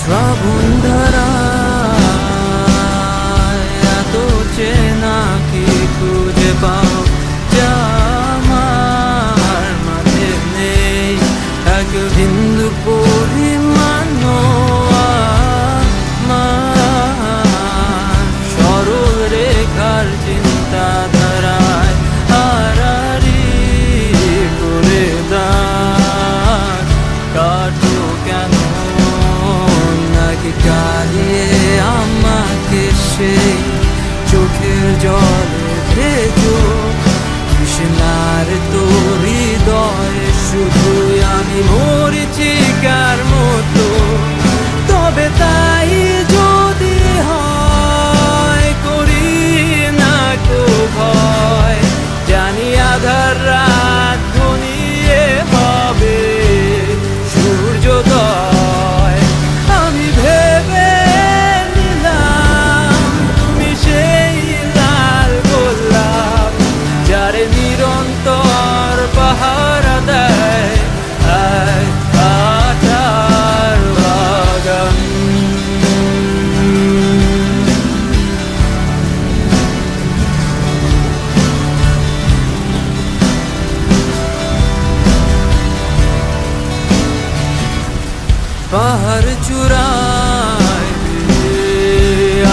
শ্রাবণ ধারায় এত চেনা কি খুঁজে পাও যা আমার মাঝে নেই এক বিন্দু পরিমাণ সরল রেখার চিন্তাধারায় আড়াআড়ি করে দাগ কাটো কেন নাকি কালিয়ে আমাকে সেই চোখের জলে ভেজো কৃষ্ণার তোর হৃদয়ে শুধুই আমি মরিচিকার মতো তবে তাই যদি হয় করি না কো ভয় জানি আধার রাত ঘনিয়ে হবে সূর্যোদয় আমি ভেবে নিলাম তুমি সেই লাল গোলাপ যারে নিরন্তর পাহারা দেয় এক কাঁটার বাগান। পাহাড় চূড়ায়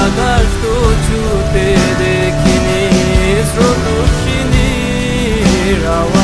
আকাশ তো ছুতে দেখিনি স্রোতস্বিনীর আওয়াজ